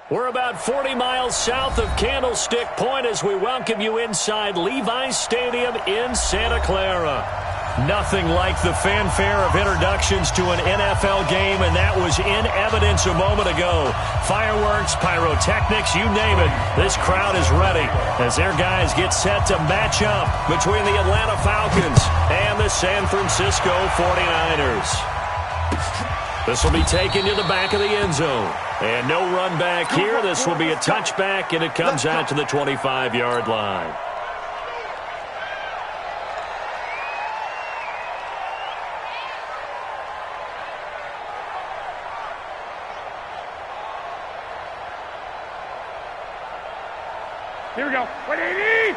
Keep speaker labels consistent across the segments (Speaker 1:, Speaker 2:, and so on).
Speaker 1: We're about 40 miles south of Candlestick Point as we welcome you inside Levi's Stadium in Santa Clara. Nothing like the fanfare of introductions to an NFL game, and that was in evidence a moment ago. Fireworks, pyrotechnics, you name it. This crowd is ready as their guys get set to match up between the Atlanta Falcons and the San Francisco 49ers. This will be taken to the back of the end zone. And no run back here. This will be a touchback, and it comes out to the 25-yard line.
Speaker 2: Here we go. 180.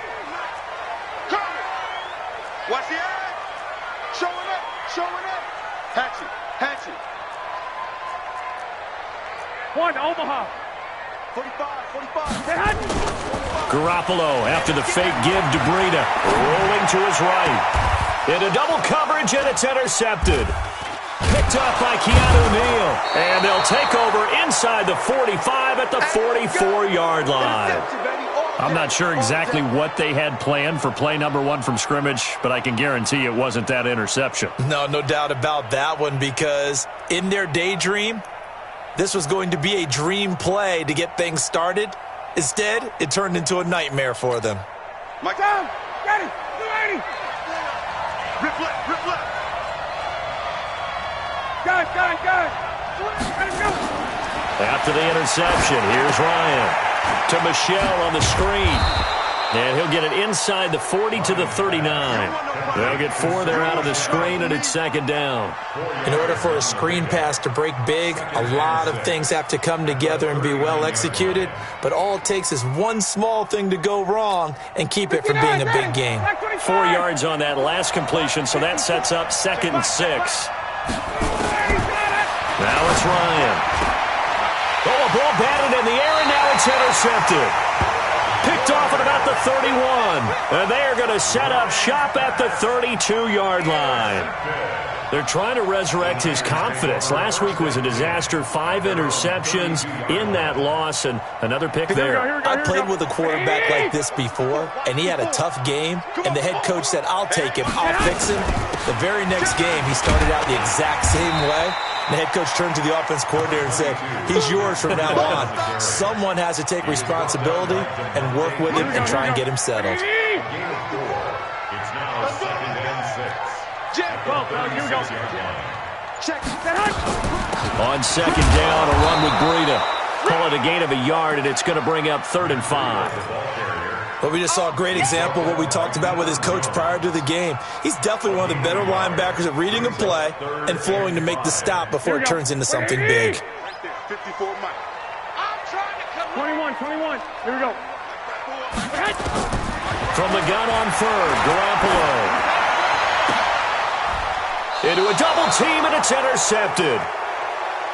Speaker 3: Watch the eye. Showing up. Hatchet.
Speaker 2: One, Omaha.
Speaker 3: 45.
Speaker 1: Garoppolo after the fake give to Breida. Rolling to his right. Into double coverage, and it's intercepted. Picked up by Keanu Neal. And they'll take over inside the 45 at the 44-yard line. I'm not sure exactly what they had planned for play number one from scrimmage, but I can guarantee it wasn't that interception.
Speaker 4: No doubt about that one, because in their daydream, this was going to be a dream play to get things started. Instead, it turned into a nightmare for them.
Speaker 3: Mike down. Got it. 280. Rip left.
Speaker 2: Got it.
Speaker 1: After the interception, here's Ryan to Michelle on the screen. And he'll get it inside the 40 to the 39. They'll get 4 there out of the screen, and it's second down.
Speaker 4: In order for a screen pass to break big, a lot of things have to come together and be well executed. But all it takes is one small thing to go wrong and keep it from being a big game.
Speaker 1: 4 yards on that last completion, so that sets up 2nd and 6. Now it's Ryan. Oh, a ball batted in the air, and now it's intercepted. Picked off at about the 31. And they are going to set up shop at the 32-yard line. They're trying to resurrect his confidence. Last week was a disaster. 5 interceptions in that loss, and another pick there.
Speaker 4: I played with a quarterback like this before, and he had a tough game, and the head coach said, I'll take him, I'll fix him. The very next game, he started out the exact same way. The head coach turned to the offense coordinator and said, he's yours from now on. Someone has to take responsibility and work with him and try and get him settled.
Speaker 2: It's now 2nd and 6. Here we go.
Speaker 3: Check.
Speaker 1: On second down, a run with Breida. Call it a gain of a yard, and it's going to bring up 3rd and 5.
Speaker 4: But we just saw a great example of what we talked about with his coach prior to the game. He's definitely one of the better linebackers at reading a play and flowing to make the stop before it turns into something big.
Speaker 2: 21. Here we go.
Speaker 1: From the gun on 3rd, Garoppolo. Into a double team, and it's intercepted.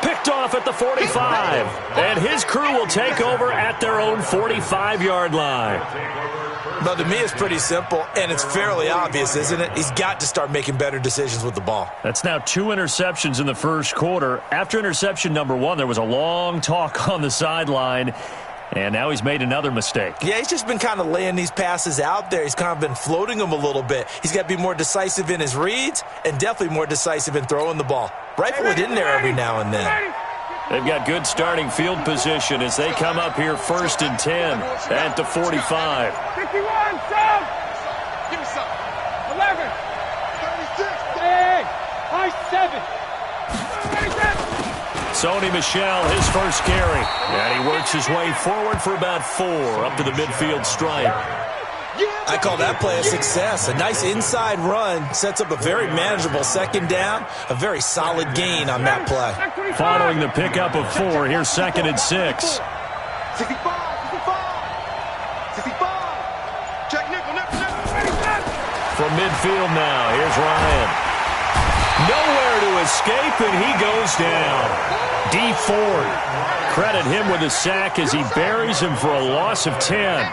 Speaker 1: Picked off at the 45. And his crew will take over at their own 45-yard line.
Speaker 4: But to me, it's pretty simple, and it's fairly obvious, isn't it? He's got to start making better decisions with the ball.
Speaker 1: That's now 2 interceptions in the first quarter. After interception number 1, there was a long talk on the sideline. And now he's made another mistake.
Speaker 4: Yeah, he's just been kind of laying these passes out there. He's kind of been floating them a little bit. He's got to be more decisive in his reads and definitely more decisive in throwing the ball. Rifle it in there every now and then.
Speaker 1: They've got good starting field position as they come up here 1st and 10 at the 45.
Speaker 2: 51, Sam!
Speaker 3: Give me some.
Speaker 2: 11.
Speaker 3: 36.
Speaker 2: Hey, high 7. 37.
Speaker 1: Sony Michel, his first carry. And he works his way forward for about 4 up to the midfield stripe.
Speaker 4: I call that play a success. A nice inside run sets up a very manageable 2nd down. A very solid gain on that play.
Speaker 1: Following the pickup of 4, here's 2nd and 6.
Speaker 3: 65. Check nickel.
Speaker 1: From midfield now, here's Ryan. Nowhere to escape, and he goes down. D Ford. Credit him with a sack as he buries him for a loss of 10.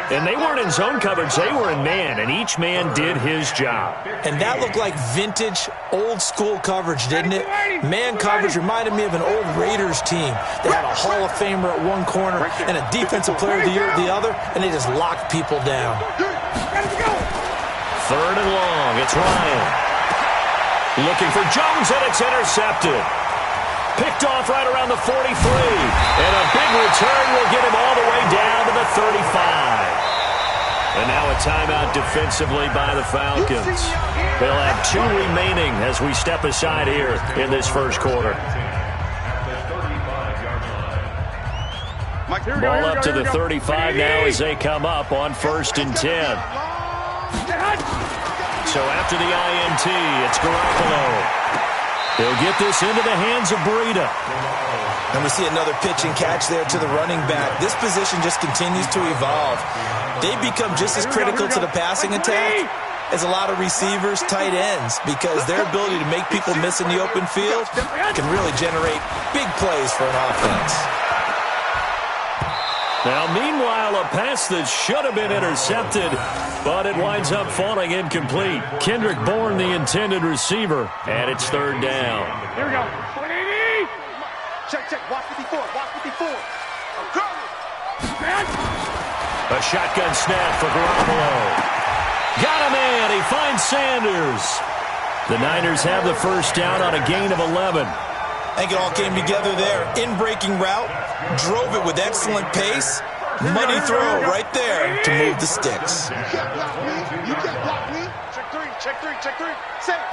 Speaker 1: And they weren't in zone coverage. They were in man, and each man did his job.
Speaker 4: And that looked like vintage, old-school coverage, didn't it? Man coverage reminded me of an old Raiders team. They had a Hall of Famer at one corner and a Defensive Player of the Year at the other, and they just locked people down.
Speaker 1: 3rd and long. It's Ryan. Looking for Jones, and it's intercepted. Picked off right around the 43. And a big return will get him all the way down to the 35. And now a timeout defensively by the Falcons. They'll have 2 remaining as we step aside here in this first quarter. Ball up to the 35 now as they come up on 1st and 10. So after the INT, it's Garoppolo. He'll get this into the hands of Breida.
Speaker 4: And we see another pitch and catch there to the running back. This position just continues to evolve. They become just as critical to the passing attack as a lot of receivers, tight ends, because their ability to make people miss in the open field can really generate big plays for an offense.
Speaker 1: Now, meanwhile, a pass that should have been intercepted, but it winds up falling incomplete. Kendrick Bourne, the intended receiver, and it's 3rd down.
Speaker 2: Here we go. 180.
Speaker 3: Check. Watch 54. Watch 54. I'm coming.
Speaker 1: A shotgun snap for Garoppolo. Got him in. He finds Sanders. The Niners have the 1st down on a gain of 11.
Speaker 4: I think it all came together there. In-breaking route, drove it with excellent pace. Money throw right there to move the sticks.
Speaker 3: You can't block me. You can't block me. Check three. Set.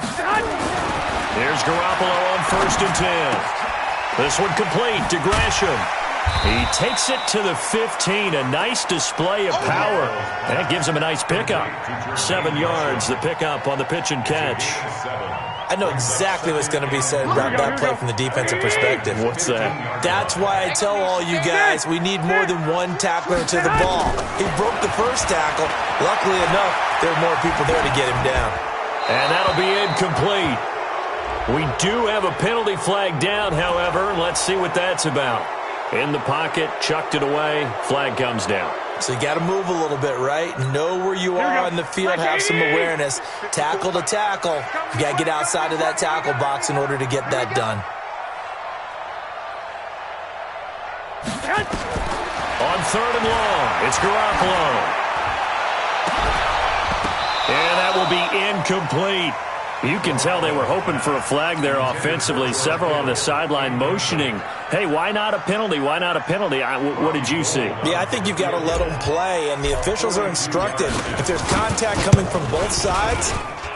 Speaker 1: Here's Garoppolo on 1st and 10. This one complete to Gresham. He takes it to the 15. A nice display of power. That gives him a nice pickup. 7 yards, the pickup on the pitch and catch.
Speaker 4: I know exactly what's going to be said about that play from the defensive perspective.
Speaker 1: What's that?
Speaker 4: That's why I tell all you guys we need more than one tackler to the ball. He broke the first tackle. Luckily enough, there were more people there to get him down.
Speaker 1: And that'll be incomplete. We do have a penalty flag down, however. Let's see what that's about. In the pocket, chucked it away. Flag comes down.
Speaker 4: So you got to move a little bit, right? Know where you are on the field, have some awareness. Tackle to tackle. You got to get outside of that tackle box in order to get that done.
Speaker 1: On 3rd and long, it's Garoppolo. And that will be incomplete. You can tell they were hoping for a flag there offensively. Several on the sideline motioning, hey, why not a penalty? Why not a penalty? What did you see?
Speaker 4: Yeah, I think you've got to let them play, and the officials are instructed. If there's contact coming from both sides,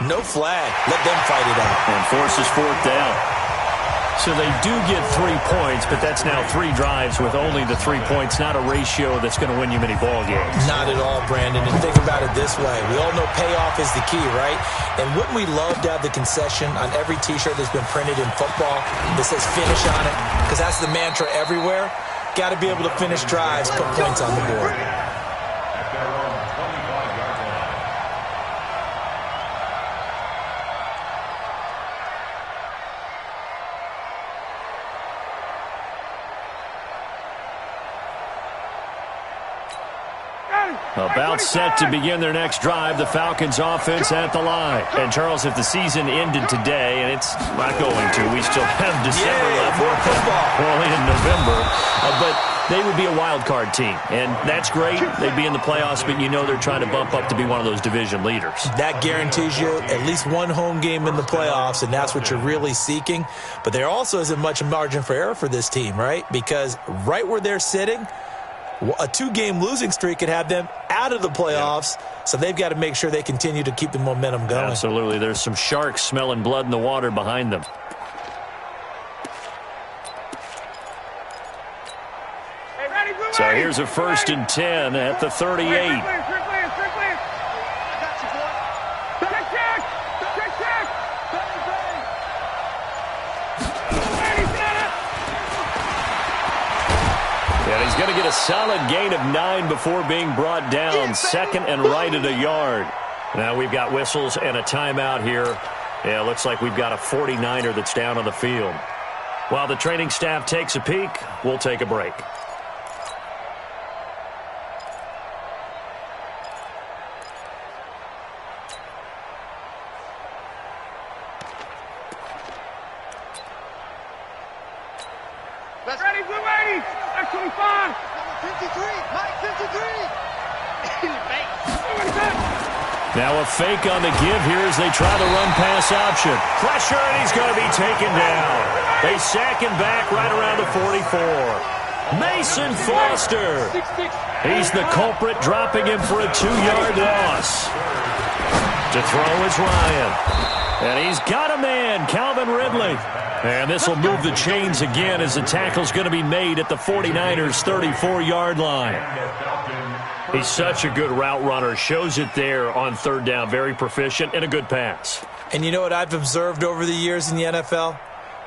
Speaker 4: no flag. Let them fight it out.
Speaker 1: And forces 4th down. So they do get 3 points, but that's now 3 drives with only the 3 points, not a ratio that's going to win you many ball games.
Speaker 4: Not at all, Brandon. And think about it this way. We all know payoff is the key, right? And wouldn't we love to have the concession on every T-shirt that's been printed in football that says finish on it? Because that's the mantra everywhere. Got to be able to finish drives, put points on the board.
Speaker 1: About set to begin their next drive, the Falcons offense at the line. And, Charles, if the season ended today, and it's not going to, we still have December left.
Speaker 4: More football.
Speaker 1: Early in November. But they would be a wild card team. And that's great. They'd be in the playoffs, but you know they're trying to bump up to be one of those division leaders. That
Speaker 4: guarantees you at least one home game in the playoffs, and that's what you're really seeking. But there also isn't much margin for error for this team, right? Because right where they're sitting, a 2-game losing streak could have them out of the playoffs, so they've got to make sure they continue to keep the momentum going.
Speaker 1: Absolutely. There's some sharks smelling blood in the water behind them. So here's a 1st and 10 at the 38. And he's going to get a solid gain of 9 before being brought down. 2nd and right at a yard. Now we've got whistles and a timeout here. Yeah, it looks like we've got a 49er that's down on the field. While the training staff takes a peek, we'll take a break.
Speaker 3: Ready, blue 80. That's 25.
Speaker 5: 53. Mike, 53.
Speaker 1: Now a fake on the give here as they try the run-pass option. Pressure, and he's going to be taken down. They sack him back right around the 44. Mason Foster. He's the culprit, dropping him for a 2-yard loss. To throw is Ryan. And he's got a man, Calvin Ridley. And this will move the chains again as the tackle's going to be made at the 49ers' 34-yard line. He's such a good route runner. Shows it there on third down. Very proficient and a good pass.
Speaker 4: And you know what I've observed over the years in the NFL?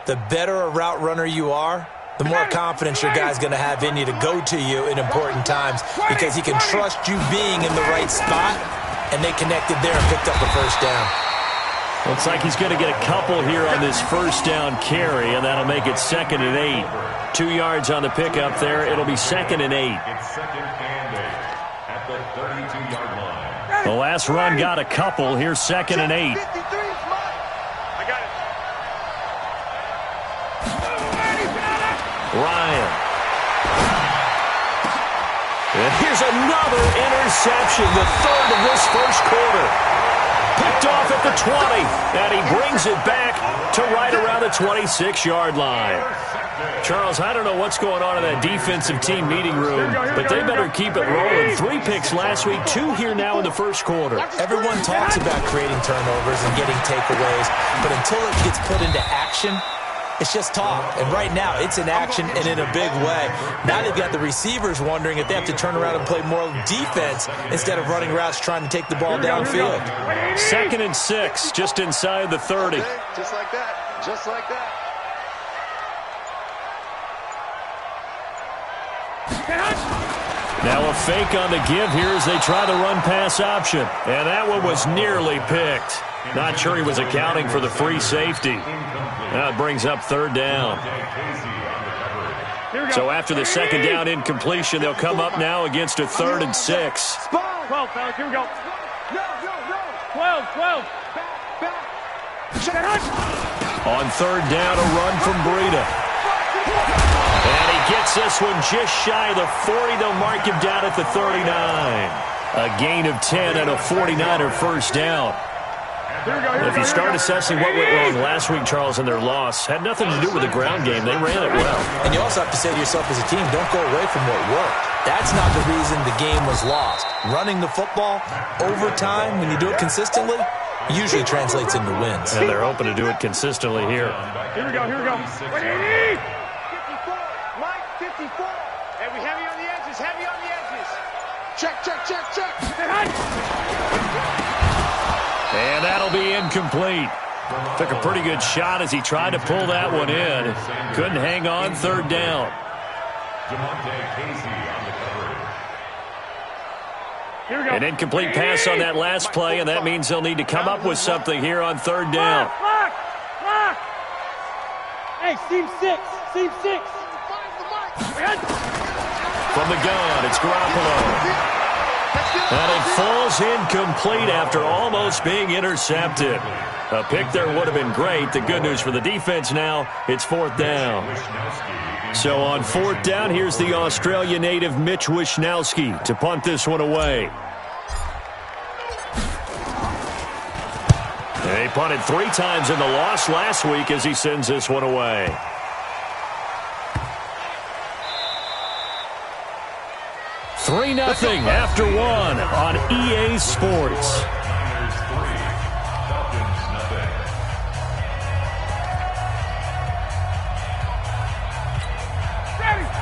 Speaker 4: The better a route runner you are, the more confidence your guy's going to have in you to go to you in important times because he can trust you being in the right spot, and they connected there and picked up a first down.
Speaker 1: Looks like he's going to get a couple here on this first down carry, and that'll make it 2nd and 8. 2 yards on the pickup there. It'll be 2nd and 8.
Speaker 6: It's 2nd and 8 at the 32-yard line.
Speaker 1: The last run got a couple. Here's 2nd and 8.
Speaker 3: I got it.
Speaker 1: Ryan. And here's another interception, the third of this first quarter. Picked off at the 20, and he brings it back to right around the 26-yard line. Charles, I don't know what's going on in that defensive team meeting room, but they better keep it rolling. 3 picks last week, 2 here now in the first quarter.
Speaker 4: Everyone talks about creating turnovers and getting takeaways, but until it gets put into action, it's just talk. And right now, it's in action and in a big way. Now they've got the receivers wondering if they have to turn around and play more defense instead of running routes trying to take the ball downfield.
Speaker 1: 2nd and 6, just inside the 30.
Speaker 5: Just like that. Just like that.
Speaker 1: Now a fake on the give here as they try the run-pass option. And that one was nearly picked. Not sure he was accounting for the free safety. Now it brings up 3rd down. So after the 2nd down incompletion, they'll come up now against a 3rd and 6.
Speaker 3: 12, fellas. Here we go. 12.
Speaker 1: On 3rd down, a run from Breida. And he gets this one just shy of the 40. They'll mark him down at the 39. A gain of 10 and a 49er first down. If you start assessing what went wrong last week, Charles, in their loss, had nothing to do with the ground game. They ran it well.
Speaker 4: And you also have to say to yourself as a team, don't go away from what worked. That's not the reason the game was lost. Running the football over time, when you do it consistently, usually translates into wins.
Speaker 1: And they're hoping to do it consistently here.
Speaker 3: Here we go. 54. Mike, 54. Heavy on the edges. Check.
Speaker 1: And that'll be incomplete. Took a pretty good shot as he tried to pull that one in. Couldn't hang on 3rd down. An incomplete pass on that last play, and that means they'll need to come up with something here on 3rd down.
Speaker 3: Clock. Hey, seam 6.
Speaker 1: From the gun, it's Garoppolo. And it falls incomplete after almost being intercepted. A pick there would have been great. The good news for the defense now, it's 4th down. So on 4th down, here's the Australia native Mitch Wishnowsky to punt this one away. And he punted 3 times in the loss last week as he sends this one away. Three 0 after 1 on EA Sports.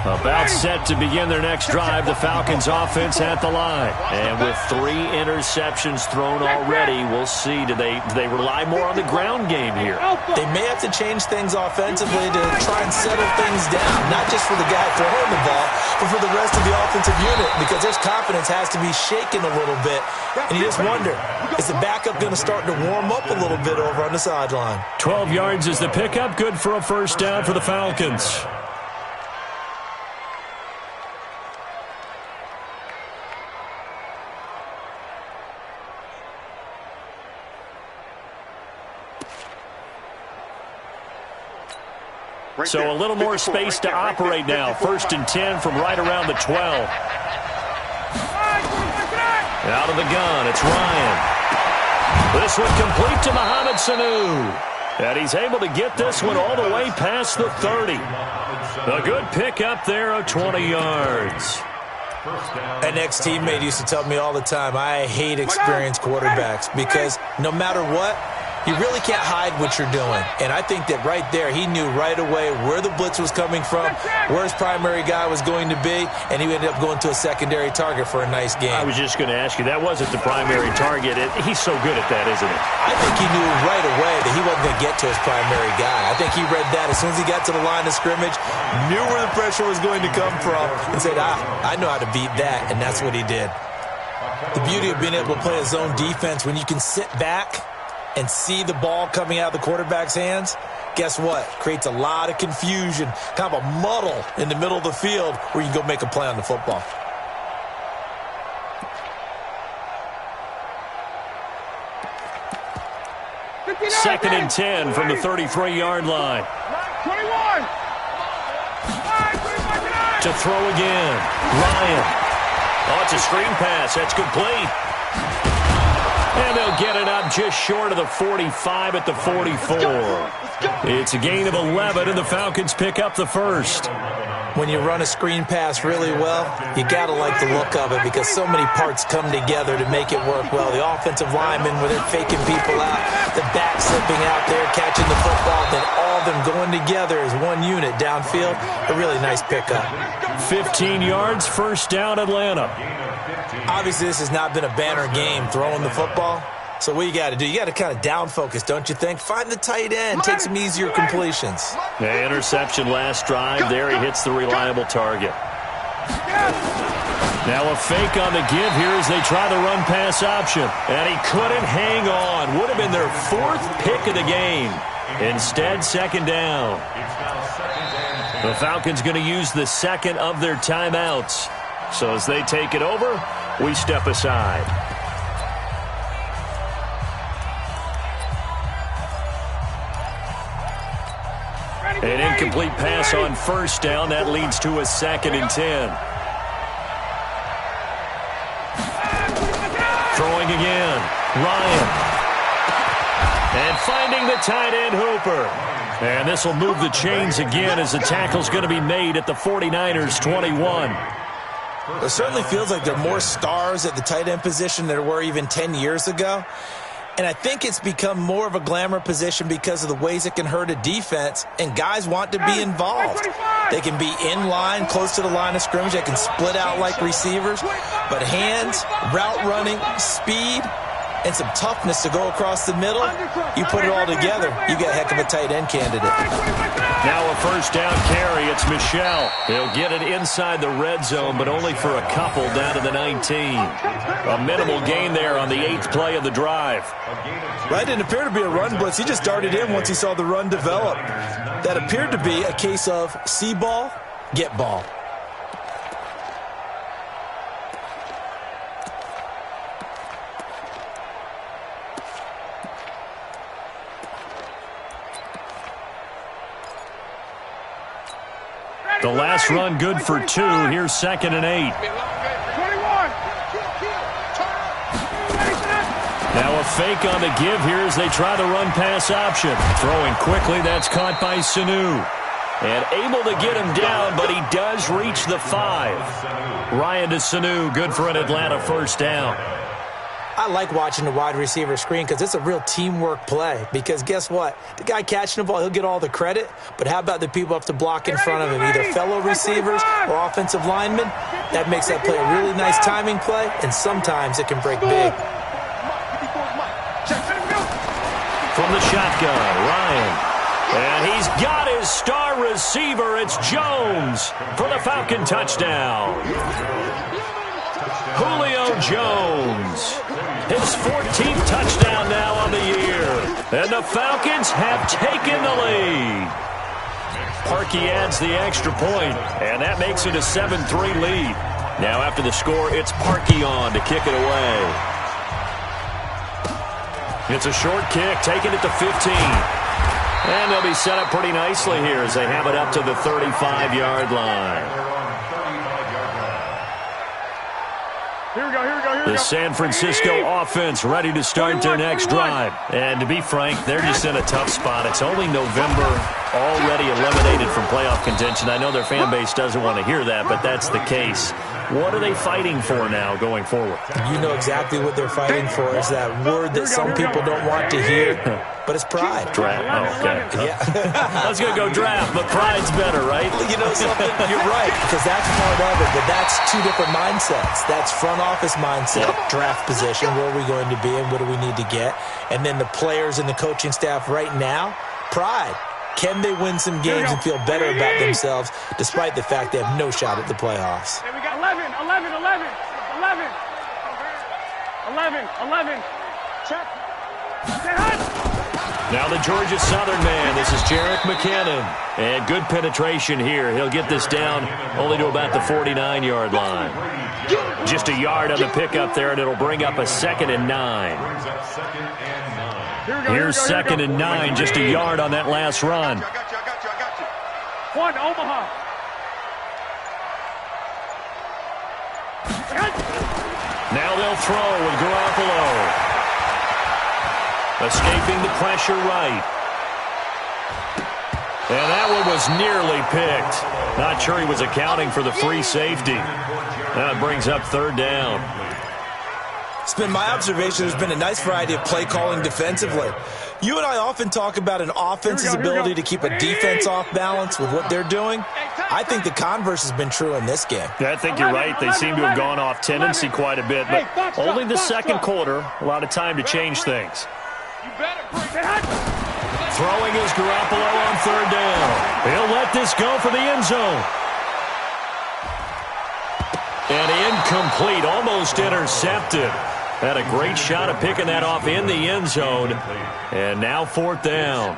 Speaker 1: About set to begin their next drive, the Falcons offense at the line. And with 3 interceptions thrown already, we'll see. Do they rely more on the ground game here?
Speaker 4: They may have to change things offensively to try and settle things down, not just for the guy throwing the ball, but for the rest of the offensive unit, because their confidence has to be shaken a little bit. And you just wonder, is the backup going to start to warm up a little bit over on the sideline?
Speaker 1: 12 yards is the pickup, good for a first down for the Falcons. So a little more space to operate now. 1st and 10 from right around the 12. Out of the gun, it's Ryan. This one complete to Mohamed Sanu. And he's able to get this one all the way past the 30. A good pickup there of 20 yards.
Speaker 4: An ex-teammate used to tell me all the time, I hate experienced quarterbacks because no matter what, you really can't hide what you're doing. And I think that right there, he knew right away where the blitz was coming from, where his primary guy was going to be, and he ended up going to a secondary target for a nice game.
Speaker 1: I was just going to ask you, that wasn't the primary target. He's so good at that, isn't he?
Speaker 4: I think he knew right away that he wasn't going to get to his primary guy. I think he read that as soon as he got to the line of scrimmage, knew where the pressure was going to come from, and said, I know how to beat that, and that's what he did. The beauty of being able to play a zone defense when you can sit back and see the ball coming out of the quarterback's hands, guess what? Creates a lot of confusion, kind of a muddle in the middle of the field where you can go make a play on the football.
Speaker 1: Second and 10 from the 33-yard line.
Speaker 3: 21.
Speaker 1: To throw again. Ryan. Oh, it's a screen pass. That's complete. And they'll get it up just short of the 45 at the 44. It's a gain of 11, and the Falcons pick up the first.
Speaker 4: When you run a screen pass really well, you got to like the look of it because so many parts come together to make it work well. The offensive linemen, where they're faking people out, the back slipping out there, catching the football, then all of them going together as one unit downfield. A really nice pickup.
Speaker 1: 15 yards, first down, Atlanta.
Speaker 4: Obviously, this has not been a banner game throwing the football. So what you got to do, you got to kind of down focus, don't you think? Find the tight end, take some easier completions.
Speaker 1: The interception last drive. There he hits the reliable target. Now a fake on the give here as they try the run-pass option. And he couldn't hang on. Would have been their 4th pick of the game. Instead, second down. The Falcons going to use the second of their timeouts. So as they take it over, we step aside. An incomplete pass on first down. That leads to a 2nd and 10. Throwing again. Ryan. And finding the tight end, Hooper. And this will move the chains again as the tackle's going to be made at the 49ers' 21.
Speaker 4: It certainly feels like there are more stars at the tight end position than there were even 10 years ago. And I think it's become more of a glamour position because of the ways it can hurt a defense, and guys want to be involved. They can be in line, close to the line of scrimmage. They can split out like receivers. But hands, route running, speed, and some toughness to go across the middle, you put it all together, you got a heck of a tight end candidate.
Speaker 1: Now a first down carry. It's Michel. He'll get it inside the red zone, but only for a couple down to the 19. A minimal gain there on the 8th play of the drive.
Speaker 4: That didn't appear to be a run blitz. He just darted in once he saw the run develop. That appeared to be a case of see ball, get ball.
Speaker 1: The last run good for 2. Here's 2nd and 8.
Speaker 3: 21.
Speaker 1: Now a fake on the give here as they try the run-pass option. Throwing quickly, that's caught by Sanu. And able to get him down, but he does reach the 5. Ryan to Sanu, good for an Atlanta first down.
Speaker 4: I like watching the wide receiver screen because it's a real teamwork play. Because guess what? The guy catching the ball, he'll get all the credit. But how about the people up to block in front of him, either fellow receivers or offensive linemen? That makes that play a really nice timing play, and sometimes it can break big.
Speaker 1: From the shotgun, Ryan. And he's got his star receiver. It's Jones for the Falcon touchdown. Julio Jones. His 14th touchdown now on the year. And the Falcons have taken the lead. Parkey adds the extra point, and that makes it a 7-3 lead. Now after the score, it's Parkey on to kick it away. It's a short kick, taking it to 15. And they'll be set up pretty nicely here as they have it up to the 35-yard line.
Speaker 2: Here we go, here we go, here we
Speaker 1: The
Speaker 2: go.
Speaker 1: San Francisco offense ready to start their next drive. And to be frank, they're just in a tough spot. It's only November, already eliminated from playoff contention. I know their fan base doesn't want to hear that, but that's the case. What are they fighting for now going forward?
Speaker 4: You know exactly what they're fighting for. Is that word that some people don't want to hear, but it's pride.
Speaker 1: Draft. Oh, okay.
Speaker 4: Yeah.
Speaker 1: I was going to go draft, but pride's better, right?
Speaker 4: You know something? You're right, because that's part of it, but that's two different mindsets. That's front office mindset, draft position, where are we going to be and what do we need to get? And then the players and the coaching staff right now, pride. Can they win some games and feel better about themselves despite the fact they have no shot at the playoffs?
Speaker 2: And we got 11. Check.
Speaker 1: Now the Georgia Southern man, this is Jerick McKinnon. And good penetration here. He'll get this down only to about the 49-yard line. Just a yard on the pickup there, and it'll bring up a 2nd and 9. Here's 2nd and 9, just a yard on that last run.
Speaker 3: I got you.
Speaker 2: One, Omaha.
Speaker 1: Now they'll throw with Garoppolo. Escaping the pressure right. And that one was nearly picked. Not sure he was accounting for the free safety. That brings up 3rd down.
Speaker 4: It's been my observation there's been a nice variety of play calling defensively. You and I often talk about an offense's ability to keep a defense off balance with what they're doing. I think the converse has been true in this game.
Speaker 1: Yeah, I think you're right. They seem to have gone off tendency quite a bit, but only the second quarter. A lot of time to change things. Throwing is Garoppolo on 3rd down. He'll let this go for the end zone. And incomplete, almost intercepted. Had a great shot at picking that off in the end zone. And now 4th down.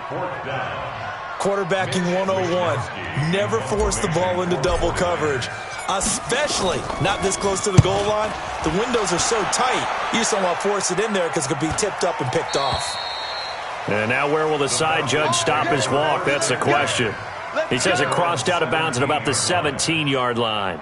Speaker 4: Quarterbacking 101. Never force the ball into double coverage, especially not this close to the goal line. The windows are so tight, you just don't want to force it in there because it could be tipped up and picked off.
Speaker 1: And now where will the side judge stop his walk? That's the question. He says it crossed out of bounds at about the 17-yard line.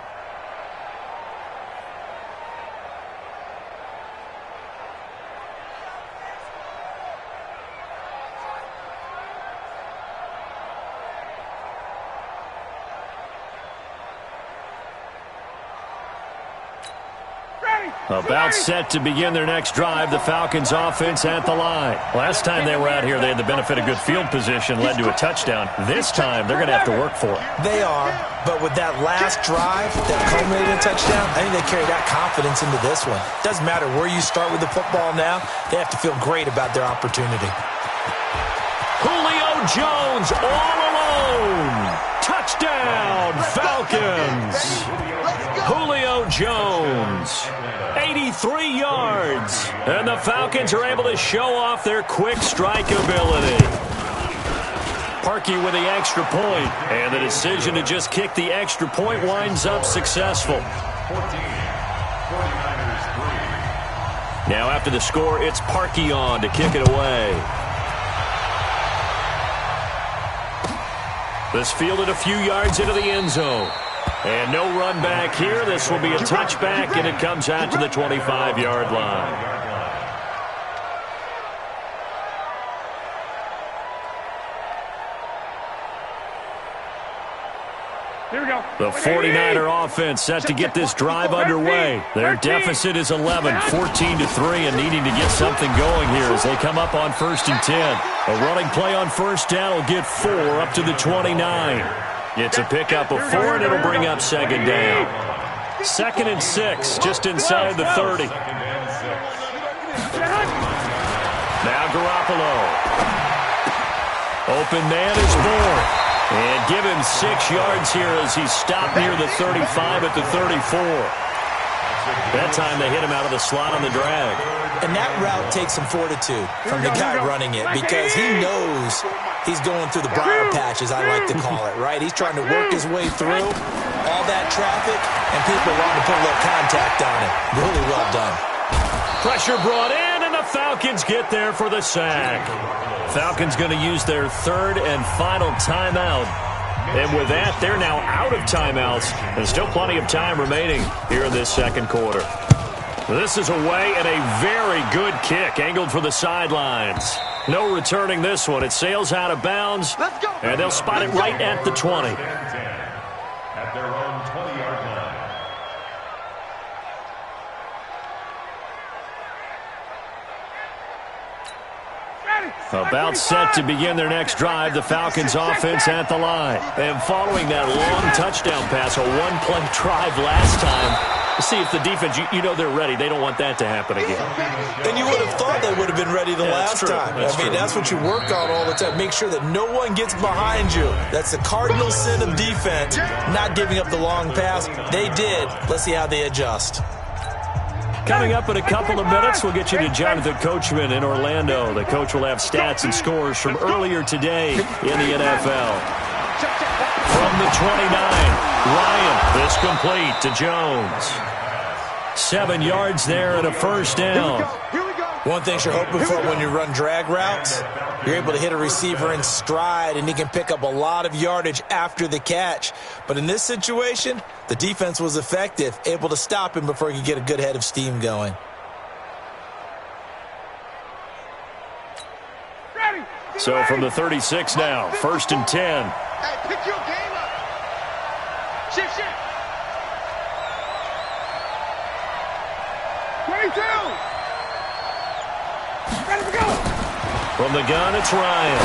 Speaker 1: About set to begin their next drive, the Falcons offense at the line. Last time they were out here, they had the benefit of good field position, led to a touchdown. This time, they're going to have to work for it.
Speaker 4: They are, but with that last drive that culminated in a touchdown, I think they carry that confidence into this one. Doesn't matter where you start with the football now, they have to feel great about their opportunity.
Speaker 1: Julio Jones all alone. Touchdown, Falcons. Julio Jones, 83 yards. And the Falcons are able to show off their quick strike ability. Parkey with the extra point, and the decision to just kick the extra point winds up successful. Now after the score, it's Parkey on to kick it away. This fielded a few yards into the end zone. And no run back here. This will be a touchback, and it comes out to the 25-yard line.
Speaker 2: Here we go.
Speaker 1: The 49er offense set to get this drive underway. Their deficit is 11, 14-3, and needing to get something going here as they come up on 1st and 10. A running play on 1st down will get 4 up to the 29. It's a pickup of 4, and it'll bring up 2nd down. 2nd and 6, just inside the 30. Now Garoppolo. Open man is born. And give him 6 yards here as he stopped near the 35 at the 34. That time they hit him out of the slot on the drag.
Speaker 4: And that route takes some fortitude from the guy running it because he knows he's going through the briar patch, as I like to call it, right? He's trying to work his way through all that traffic, and people want to put a little contact on it. Really well done.
Speaker 1: Pressure brought in, and the Falcons get there for the sack. Falcons going to use their third and final timeout. And with that, they're now out of timeouts. And still plenty of time remaining here in this second quarter. This is away and a very good kick angled for the sidelines. No returning this one. It sails out of bounds, and they'll spot it right at the 20.
Speaker 6: At their own 20-yard line.
Speaker 1: About set to begin their next drive, the Falcons offense at the line. And following that long touchdown pass, a one-play drive last time, see if the defense, you know they're ready. They don't want that to happen again.
Speaker 4: And you would have thought they would have been ready the last time. That's what you work on all the time. Make sure that no one gets behind you. That's the cardinal sin of defense, not giving up the long pass. They did. Let's see how they adjust.
Speaker 1: Coming up in a couple of minutes, we'll get you to Jonathan Coachman in Orlando. The coach will have stats and scores from earlier today in the NFL. From the 29, Ryan, this complete to Jones. 7 yards there and a first down.
Speaker 4: One thing you're hoping for when you run drag routes, you're able to hit a receiver in stride, and he can pick up a lot of yardage after the catch. But in this situation, the defense was effective, able to stop him before he could get a good head of steam going.
Speaker 1: So from the 36 now, 1st and 10.
Speaker 5: Hey, pick your game up. Shift.
Speaker 2: 22. Ready to go.
Speaker 1: From the gun, it's Ryan.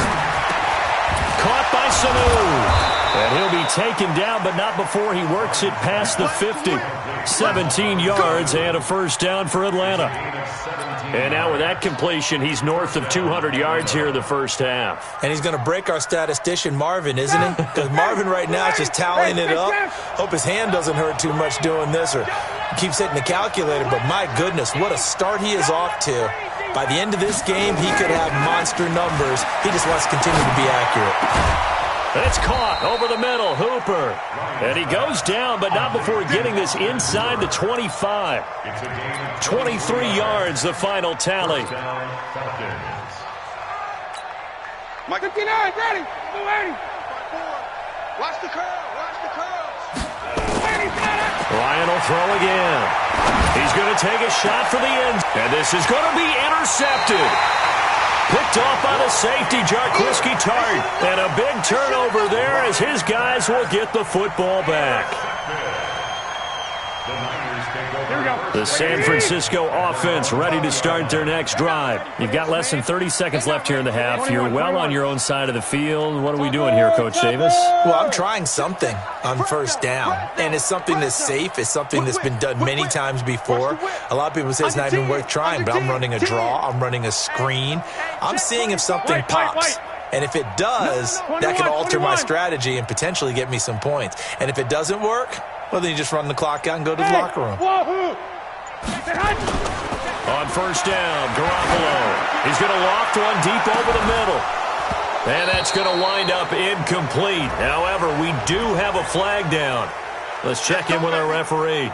Speaker 1: Caught by Sanu. And he'll be taken down, but not before he works it past the 50. 17 yards and a first down for Atlanta. And now with that completion, he's north of 200 yards here in the first half.
Speaker 4: And he's going to break our statistician, Marvin, isn't he? Because Marvin right now is just tallying it up. Hope his hand doesn't hurt too much doing this, or keeps hitting the calculator. But my goodness, what a start he is off to. By the end of this game, he could have monster numbers. He just wants to continue to be accurate.
Speaker 1: It's caught over the middle, Hooper. And he goes down, but not before getting this inside the 25. 23 yards, the final tally.
Speaker 2: Mike 59, ready. 280.
Speaker 5: Watch the curl.
Speaker 1: Ryan will throw again. He's going to take a shot for the end. And this is going to be intercepted. Picked off by the safety, Jarquiski Tart. And a big turnover there as his guys will get the football back. The San Francisco offense ready to start their next drive. You've got less than 30 seconds left here in the half. You're well on your own side of the field. What are we doing here, Coach Davis?
Speaker 4: Well, I'm trying something on first down, and it's something that's safe. It's something that's been done many times before. A lot of people say it's not even worth trying, but I'm running a draw. I'm running a screen. I'm seeing if something pops. And if it does, that can alter my strategy and potentially get me some points. And if it doesn't work, well, then you just run the clock out and go to the locker room.
Speaker 1: On first down, Garoppolo. He's going to loft one deep over the middle. And that's going to wind up incomplete. However, we do have a flag down. Let's check in with our referee.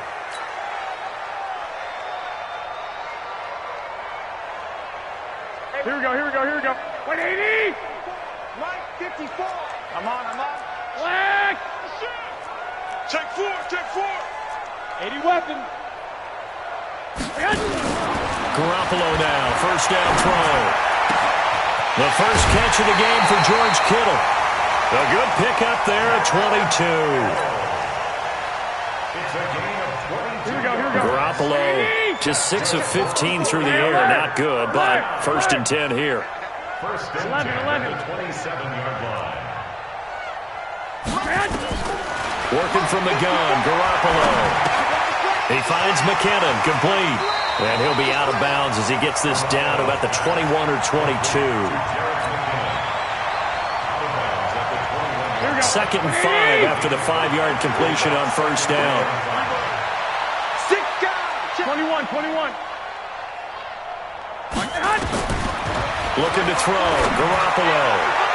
Speaker 2: Here we go. 180.
Speaker 5: Mike 54.
Speaker 2: I'm on. Flag.
Speaker 3: Take four.
Speaker 2: 80 weapon.
Speaker 1: Garoppolo now, first down throw. The first catch of the game for George Kittle. A good pickup there at 22.
Speaker 2: Here we go.
Speaker 1: Garoppolo just 6 of 15 through the air. Not good, but first and 10 here.
Speaker 6: First down, 11. 27-yard line.
Speaker 1: Working from the gun, Garoppolo. He finds McKinnon, complete. And he'll be out of bounds as he gets this down to about the 21 or 22. Second and 5 after the 5-yard completion on first down.
Speaker 2: 21.
Speaker 1: Looking to throw, Garoppolo.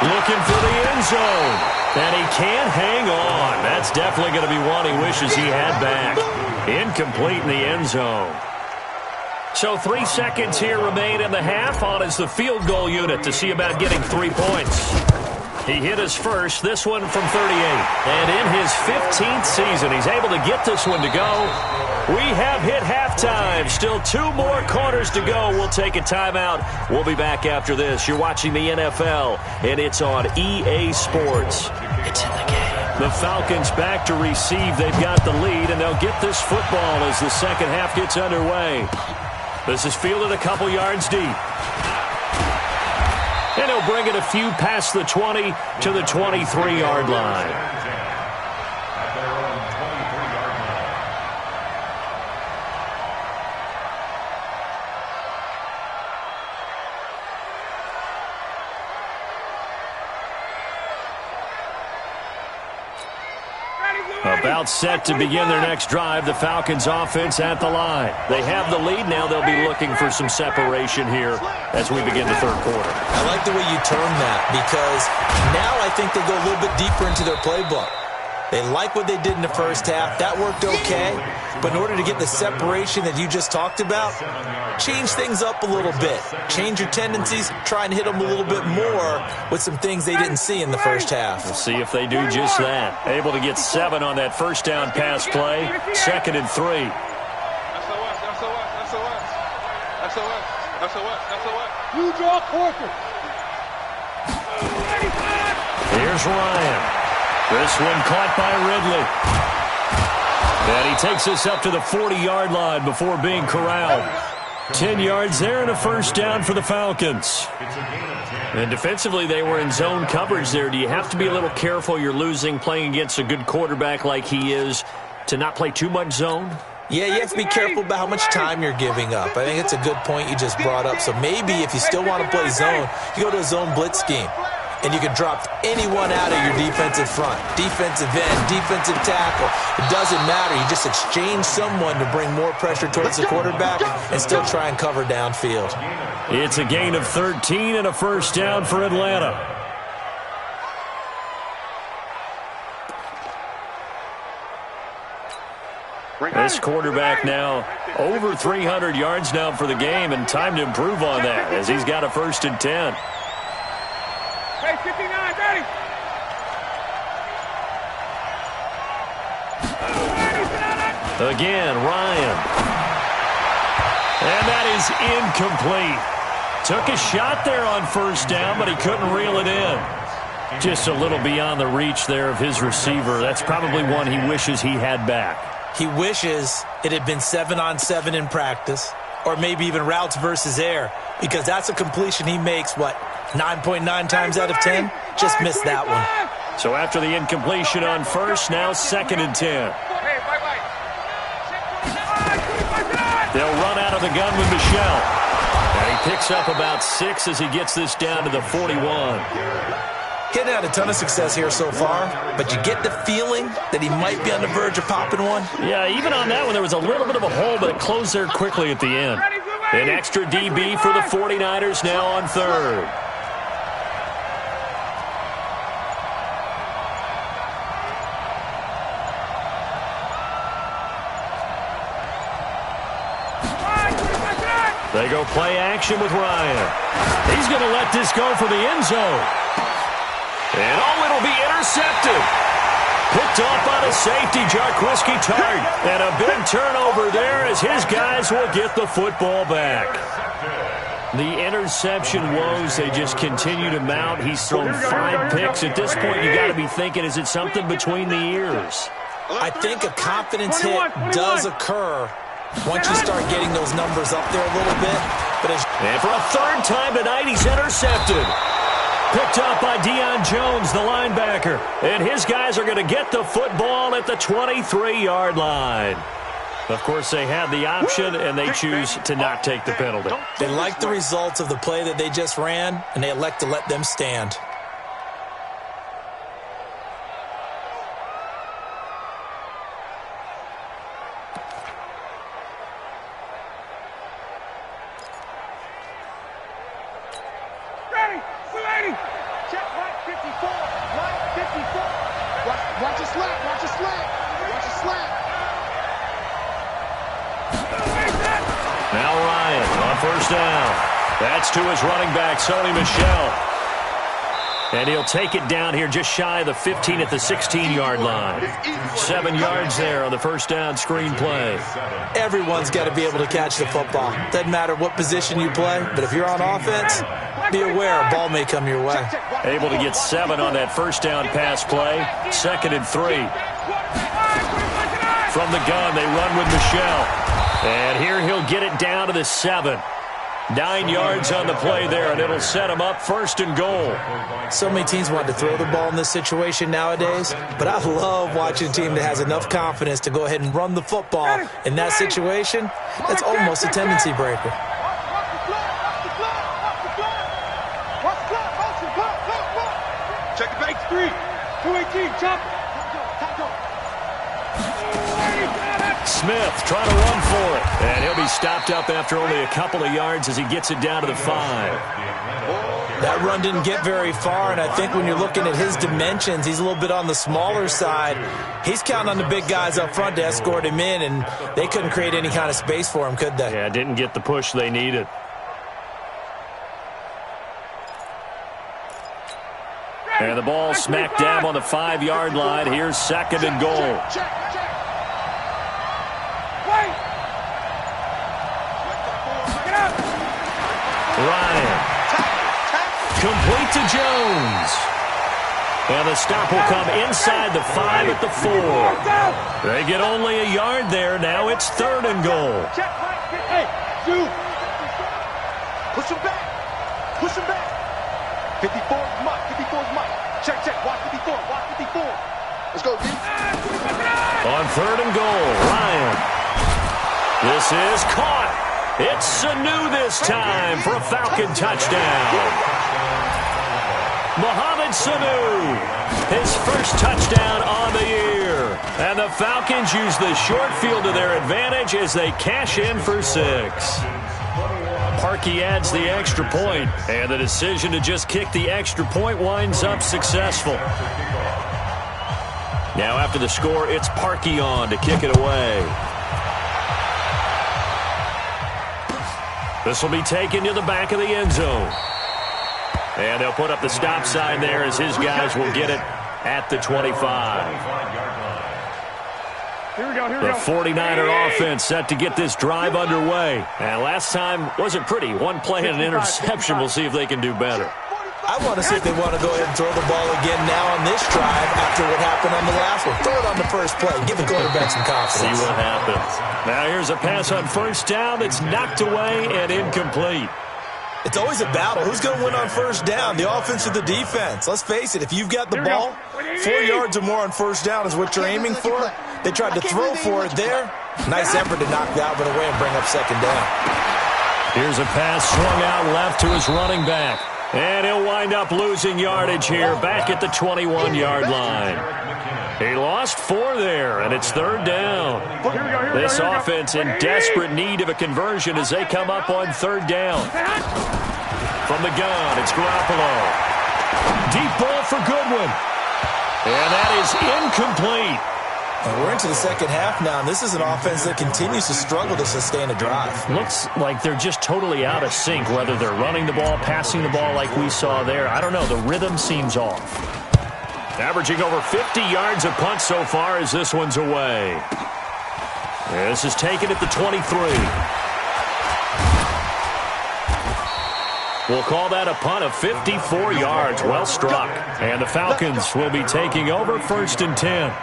Speaker 1: Looking for the end zone. And he can't hang on. That's definitely going to be one he wishes he had back. Incomplete in the end zone. So 3 seconds here remain in the half. On is the field goal unit to see about getting 3 points. He hit his first, this one from 38. And in his 15th season, he's able to get this one to go. We have hit halftime. Still 2 more quarters to go. We'll take a timeout. We'll be back after this. You're watching the NFL, and it's on EA Sports. It's in the game. The Falcons back to receive. They've got the lead, and they'll get this football as the second half gets underway. This is fielded a couple yards deep. And he'll bring it a few past the 20 to the 23-yard line. About set to begin their next drive, the Falcons offense at the line. They have the lead. Now they'll be looking for some separation here as we begin the third quarter.
Speaker 4: I like the way you term that because now I think they go a little bit deeper into their playbook. They like what they did in the first half. That worked okay. But in order to get the separation that you just talked about, change things up a little bit. Change your tendencies. Try and hit them a little bit more with some things they didn't see in the first half.
Speaker 1: We'll see if they do just that. Able to get 7 on that first down pass play. 2nd and 3.
Speaker 2: You draw Corker.
Speaker 1: Here's Ryan. This one caught by Ridley. And he takes us up to the 40-yard line before being corralled. 10 yards there and a first down for the Falcons. And defensively, they were in zone coverage there. Do you have to be a little careful? You're losing, playing against a good quarterback like he is, to not play too much zone?
Speaker 4: Yeah, you have to be careful about how much time you're giving up. I think it's a good point you just brought up. So maybe if you still want to play zone, you go to a zone blitz scheme. And you can drop anyone out of your defensive front. Defensive end, defensive tackle. It doesn't matter. You just exchange someone to bring more pressure towards the quarterback and still try and cover downfield.
Speaker 1: It's a gain of 13 and a first down for Atlanta. This quarterback now over 300 yards now for the game, and time to improve on that as he's got a 1st and 10.
Speaker 2: Hey, 59, ready.
Speaker 1: Again, Ryan. And that is incomplete. Took a shot there on first down, but he couldn't reel it in. Just a little beyond the reach there of his receiver. That's probably one he wishes he had back.
Speaker 4: He wishes it had been 7-on-7 in practice, or maybe even routes versus air, because that's a completion he makes, 9.9 times out of 10? Just missed that one.
Speaker 1: So after the incompletion on first, now 2nd and 10. They'll run out of the gun with Michelle. And he picks up about 6 as he gets this down to the 41.
Speaker 4: He hadn't had a ton of success here so far, but you get the feeling that he might be on the verge of popping one.
Speaker 1: Yeah, even on that one, there was a little bit of a hole, but it closed there quickly at the end. An extra DB for the 49ers now on 3rd. They go play action with Ryan. He's going to let this go for the end zone. And it'll be intercepted. Picked off by the safety, Jarquiski Tart. And a big turnover there as his guys will get the football back. The interception woes, they just continue to mount. He's thrown 5 picks. At this point, you got to be thinking, is it something between the ears?
Speaker 4: I think a confidence hit does occur once you start getting those numbers up there a little bit.
Speaker 1: And for a 3rd time tonight, he's intercepted. Picked up by Deion Jones, the linebacker. And his guys are going to get the football at the 23-yard line. Of course, they had the option, and they choose to not take the penalty.
Speaker 4: They like the results of the play that they just ran, and they elect to let them stand.
Speaker 1: Now Ryan. first down. That's to his running back, Sony Michel. And he'll take it down here just shy of the 15 at the 16-yard line. 7 yards there on the first down screen play.
Speaker 4: Everyone's got to be able to catch the football. Doesn't matter what position you play, but if you're on offense, be aware a ball may come your way.
Speaker 1: Able to get 7 on that first down pass play. 2nd and 3. From the gun, they run with Michel. And here he'll get it down to the 7. 9 yards on the play there, and it'll set him up 1st and goal.
Speaker 4: So many teams want to throw the ball in this situation nowadays, but I love watching a team that has enough confidence to go ahead and run the football. In that situation, that's almost a tendency breaker.
Speaker 2: Check the bank, 3. 218, chop.
Speaker 1: Smith trying to run for it. And he'll be stopped up after only a couple of yards as he gets it down to the 5.
Speaker 4: That run didn't get very far, and I think when you're looking at his dimensions, he's a little bit on the smaller side. He's counting on the big guys up front to escort him in, and they couldn't create any kind of space for him, could they?
Speaker 1: Yeah, didn't get the push they needed. And the ball smack dab on the 5-yard line. Here's 2nd and goal. Ryan. Complete to Jones. And the stop will come inside the 5 at the 4. They get only a yard there. Now it's 3rd and goal.
Speaker 2: Hey, dude. Push him back. Push him back. 54 is Mike. 54 is Mike. Check. Watch 54. Watch 54. Let's go, D.
Speaker 1: On 3rd and goal, Ryan. This is caught. It's Sanu this time for a Falcon touchdown. Mohamed Sanu, his first touchdown on the year. And the Falcons use the short field to their advantage as they cash in for 6. Parkey adds the extra point, and the decision to just kick the extra point winds up successful. Now after the score, it's Parkey on to kick it away. This will be taken to the back of the end zone. And they'll put up the stop sign there as his guys will get it at the 25. The 49er offense set to get this drive underway. And last time wasn't pretty. One play and an interception. We'll see if they can do better.
Speaker 4: I want to see if they want to go ahead and throw the ball again now on this drive after what happened on the last one. Throw it on the first play. Give the quarterback some confidence.
Speaker 1: See what happens. Now here's a pass on first down that's knocked away and incomplete.
Speaker 4: It's always a battle. Who's going to win on first down, the offense or the defense? Let's face it, if you've got the ball, 4 yards or more on first down is what you're aiming for. They tried to throw for it there. Nice effort to knock that one away and bring up 2nd down.
Speaker 1: Here's a pass swung out left to his running back. And he'll wind up losing yardage here back at the 21-yard line. He lost 4 there, and it's 3rd down. This offense in desperate need of a conversion as they come up on 3rd down. From the gun, it's Garoppolo. Deep ball for Goodwin. And that is incomplete.
Speaker 4: And we're into the second half now, and this is an offense that continues to struggle to sustain a drive.
Speaker 1: Looks like they're just totally out of sync, whether they're running the ball, passing the ball like we saw there. I don't know. The rhythm seems off. Averaging over 50 yards a punt so far as this one's away. This is taken at the 23. We'll call that a punt of 54 yards. Well struck. And the Falcons will be taking over 1st and 10.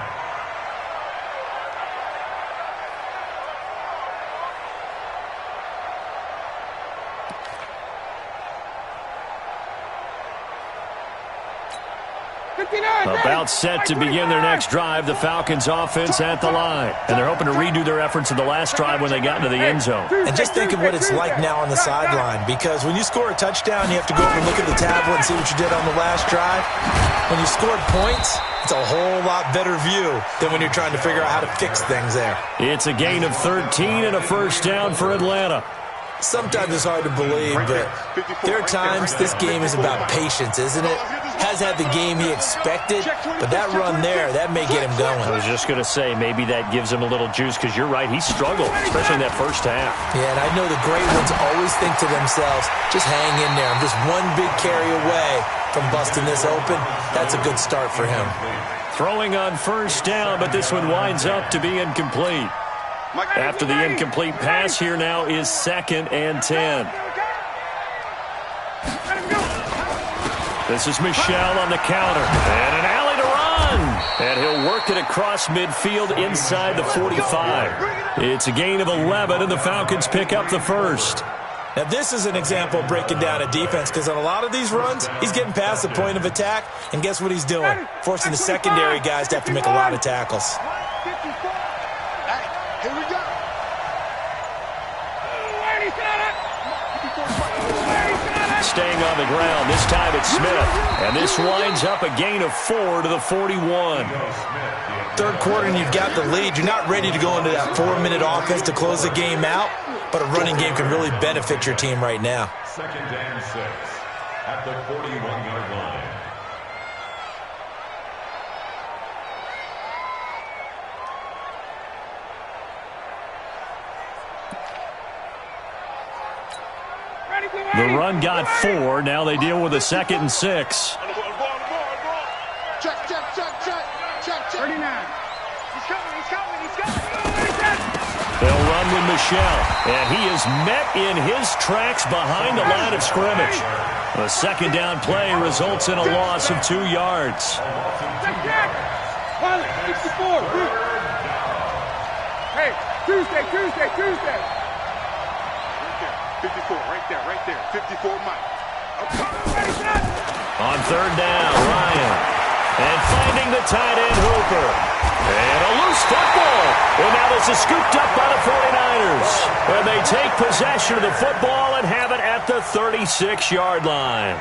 Speaker 1: About set to begin their next drive, the Falcons offense at the line. And they're hoping to redo their efforts of the last drive when they got into the end zone.
Speaker 4: And just think of what it's like now on the sideline, because when you score a touchdown, you have to go over and look at the tablet and see what you did on the last drive. When you scored points, it's a whole lot better view than when you're trying to figure out how to fix things there.
Speaker 1: It's a gain of 13 and a first down for Atlanta.
Speaker 4: Sometimes it's hard to believe, but there are times this game is about patience, isn't it? has had the game he expected, but that run there, that may get him going.
Speaker 1: I was just going to say, maybe that gives him a little juice, because you're right, he struggled, especially in that first half.
Speaker 4: Yeah, and I know the great ones always think to themselves, just hang in there. I'm just one big carry away from busting this open. That's a good start for him.
Speaker 1: Throwing on first down, but this one winds up to be incomplete. After the incomplete pass, here now is 2nd and 10. This is Michel on the counter. And an alley to run. And he'll work it across midfield inside the 45. It's a gain of 11, and the Falcons pick up the first.
Speaker 4: Now, this is an example of breaking down a defense, because on a lot of these runs, he's getting past the point of attack, and guess what he's doing? Forcing the secondary guys to have to make a lot of tackles.
Speaker 2: Here we go.
Speaker 1: Staying on the ground. This time it's Smith. And this winds up a gain of 4 to the 41.
Speaker 4: Third quarter and you've got the lead. You're not ready to go into that 4-minute offense to close the game out, but a running game can really benefit your team right now.
Speaker 6: 2nd and 6 at the 41-yard line.
Speaker 1: The run got 4. Now they deal with a 2nd and 6.
Speaker 2: Check.
Speaker 3: 39. He's coming.
Speaker 1: They'll run with Michel. And he is met in his tracks behind the line of scrimmage. The 2nd down play results in a loss of 2 yards.
Speaker 3: Check. 64. Hey, Tuesday.
Speaker 2: 54, right there. 54, Mike.
Speaker 1: On 3rd down, Ryan. And finding the tight end, Hooper. And a loose football. And now this is scooped up by the 49ers. And they take possession of the football and have it at the 36-yard line.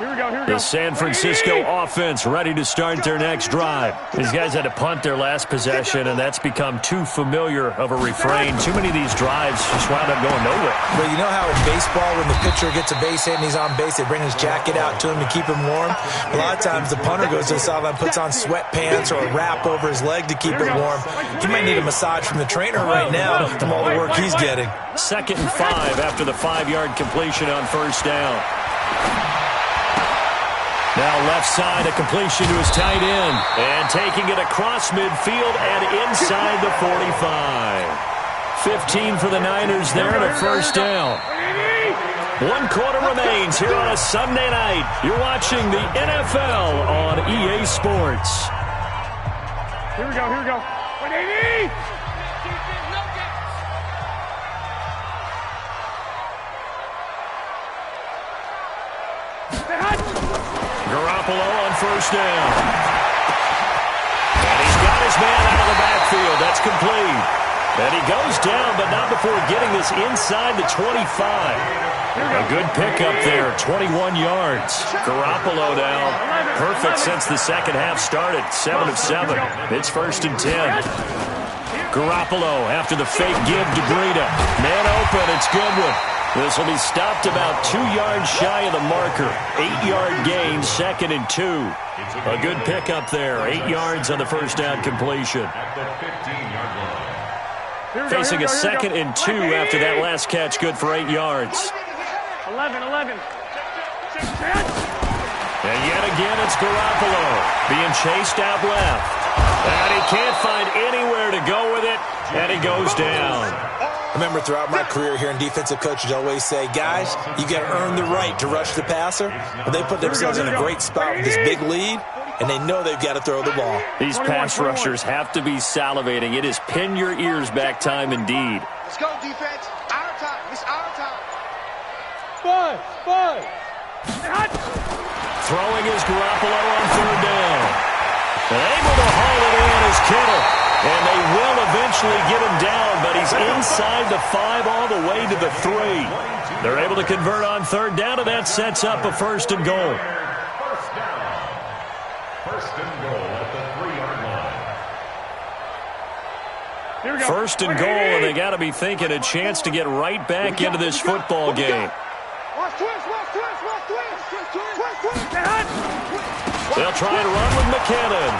Speaker 3: Here we go.
Speaker 1: The San Francisco offense ready to start their next drive. These guys had to punt their last possession, and that's become too familiar of a refrain. Too many of these drives just wound up going nowhere.
Speaker 4: Well, you know how in baseball, when the pitcher gets a base hit and he's on base, they bring his jacket out to him to keep him warm? A lot of times the punter goes to the sideline, puts on sweatpants or a wrap over his leg to keep it warm. He might need a massage from the trainer right now from all the work he's getting.
Speaker 1: 2nd and 5 after the 5-yard completion on first down. Now left side, a completion to his tight end. And taking it across midfield and inside the 45. 15 for the Niners there and a first down. 1 quarter remains here on a Sunday night. You're watching the NFL on EA Sports.
Speaker 3: Here we go. 180.
Speaker 1: Garoppolo on first down. And he's got his man out of the backfield. That's complete. And he goes down, but not before getting this inside the 25. A good pickup there, 21 yards. Garoppolo now, perfect since the second half started, 7 of 7. It's 1st and 10. Garoppolo after the fake give to Breida. Man open, it's Goodwin. This will be stopped about 2 yards shy of the marker. 8-yard gain, 2nd and 2. A good pickup there, 8 yards on the first down completion. Facing a 2nd and 2 after that last catch, good for 8 yards.
Speaker 3: 11.
Speaker 1: And yet again, it's Garoppolo being chased out left. And he can't find anywhere to go with it, and he goes down.
Speaker 4: Remember, throughout my career here in defensive coaches, I always say, guys, you got to earn the right to rush the passer. But they put themselves in a great spot with this big lead, and they know they've got to throw the ball.
Speaker 1: These pass rushers have to be salivating. It is pin your ears back time indeed.
Speaker 2: Let's go, defense. Our time. It's our time.
Speaker 3: 5.
Speaker 1: Throwing is Garoppolo on 3rd down. And able to haul it in is Kittle. And they will eventually get him down, but he's inside the 5 all the way to the 3. They're able to convert on 3rd down, and that sets up a 1st and goal.
Speaker 6: First and goal at the 3-yard line.
Speaker 1: 1st and goal, and they got to be thinking a chance to get right back into this football game.
Speaker 2: Watch twist.
Speaker 1: They'll try and run with McKinnon.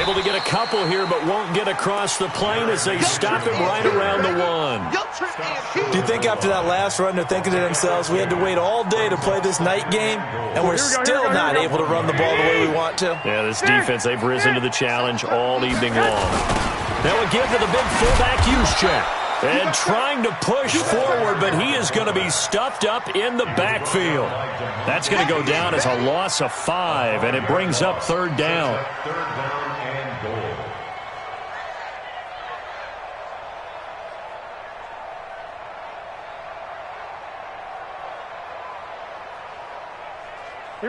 Speaker 1: Able to get a couple here, but won't get across the plane as they stop him right around the 1.
Speaker 4: Do you think after that last run they're thinking to themselves, we had to wait all day to play this night game, and we're still not able to run the ball the way we want to?
Speaker 1: Yeah, this defense, they've risen to the challenge all evening long. Now again to the big fullback use check. And trying to push forward, but he is going to be stuffed up in the backfield. That's going to go down as a loss of 5, and it brings up 3rd down.
Speaker 6: And goal.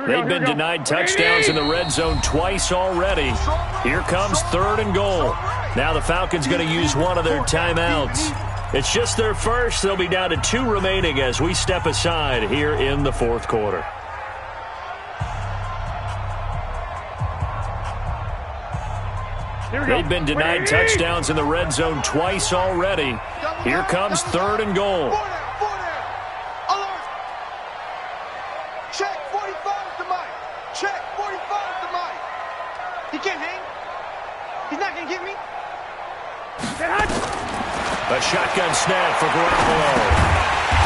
Speaker 1: They've been denied touchdowns in the red zone twice already. Here comes 3rd and goal. Now the Falcons going to use one of their timeouts. It's just their first. They'll be down to 2 remaining as we step aside here in the 4th quarter. They've been denied touchdowns in the red zone twice already. Here comes 3rd and goal.
Speaker 5: Check 45 to Mike. Check 45 to Mike. He can't hang. He's not going to get me.
Speaker 1: A shotgun snap for Garoppolo.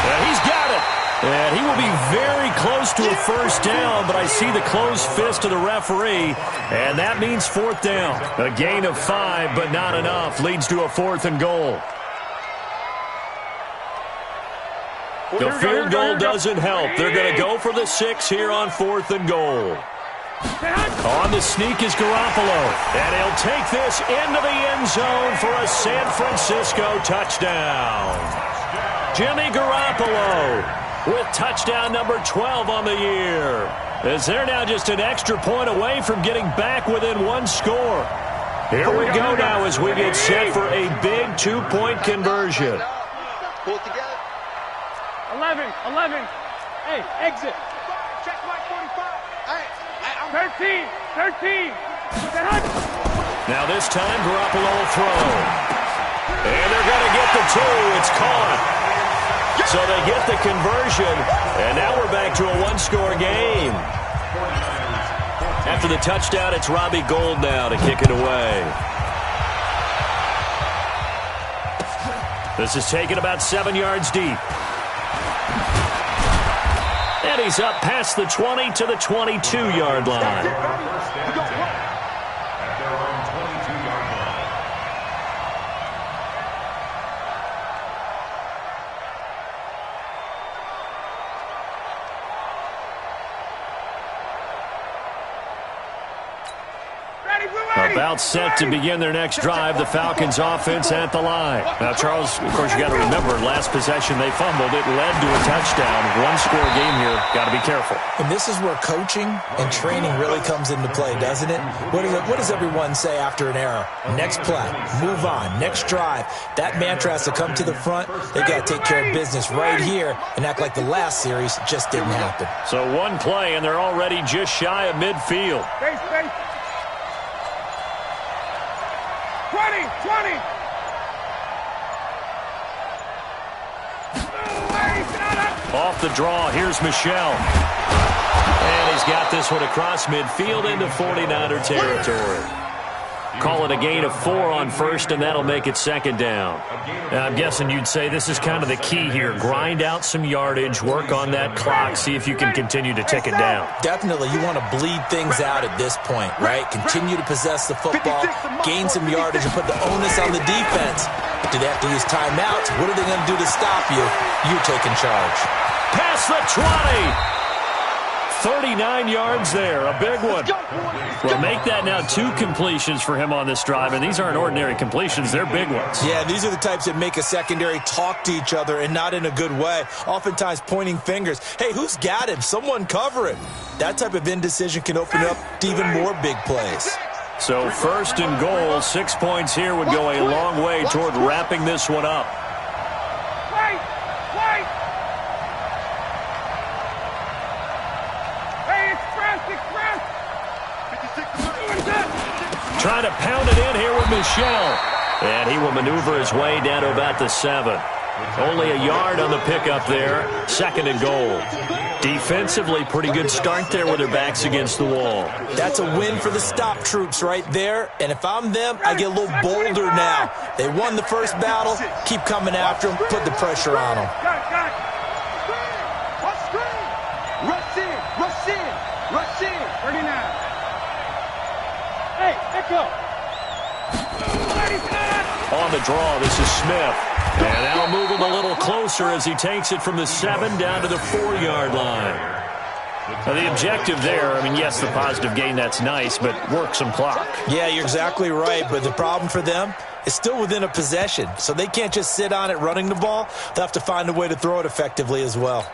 Speaker 1: And he's got it. And he will be very close to a first down, but I see the closed fist of the referee, and that means 4th down. A gain of 5, but not enough. Leads to a 4th and goal. The field goal doesn't help. They're going to go for the 6 here on 4th and goal. On the sneak is Garoppolo, and he'll take this into the end zone for a San Francisco touchdown. Jimmy Garoppolo with touchdown number 12 on the year, as they're now just an extra point away from getting back within 1 score. Here we go now as we get set for a big 2-point conversion.
Speaker 5: Pull it together.
Speaker 3: 11. Hey, exit.
Speaker 5: Check Mike 45. Hey,
Speaker 3: 13.
Speaker 1: Now this time Garoppolo will throw. And they're going to get the 2. It's caught. So they get the conversion, and now we're back to a 1-score game. After the touchdown, it's Robbie Gould now to kick it away. This is taken about 7 yards deep. And he's up past the 20 to the 22-yard line. About set to begin their next drive, the Falcons offense at the line. Now, Charles, of course, you got to remember, last possession they fumbled. It led to a touchdown. 1-score game here. Got to be careful.
Speaker 4: And this is where coaching and training really comes into play, doesn't it? What does everyone say after an error? Next play, move on, next drive. That mantra has to come to the front. They've got to take care of business right here and act like the last series just didn't happen.
Speaker 1: So 1 play, and they're already just shy of midfield.
Speaker 3: Space. 20.
Speaker 1: Off the draw, here's Michelle. And he's got this one across midfield into 49er territory. Call it a gain of 4 on first, and that'll make it 2nd down. Now, I'm guessing you'd say this is kind of the key here. Grind out some yardage, work on that clock, see if you can continue to tick it down.
Speaker 4: Definitely, you want to bleed things out at this point, right? Continue to possess the football, gain some yardage, and put the onus on the defense. Do they have to use timeouts? What are they going to do to stop you? You're taking charge.
Speaker 1: Past the 20. 39 yards there, a big one. Well, make that now 2 completions for him on this drive, and these aren't ordinary completions. They're big ones.
Speaker 4: Yeah, these are the types that make a secondary talk to each other, and not in a good way. Oftentimes pointing fingers. Hey, who's got him? Someone cover it. That type of indecision can open up to even more big plays.
Speaker 1: So 1st and goal, 6 points here would go a long way toward wrapping this one up. Trying to pound it in here with Michelle. And he will maneuver his way down to about the 7. Only a yard on the pickup there. 2nd and goal. Defensively, pretty good start there with their backs against the wall.
Speaker 4: That's a win for the stop troops right there. And if I'm them, I get a little bolder now. They won the first battle. Keep coming after them. Put the pressure on them.
Speaker 5: Rush in, rush in, rush in.
Speaker 3: 39. Hey, Echo.
Speaker 1: On the draw, this is Smith. And that'll move him a little closer as he takes it from the 7 down to the 4-yard line. Now, the objective there, I mean, yes, the positive gain, that's nice, but work some clock.
Speaker 4: Yeah, you're exactly right, but the problem for them is still within a possession, so they can't just sit on it running the ball. They'll have to find a way to throw it effectively as well.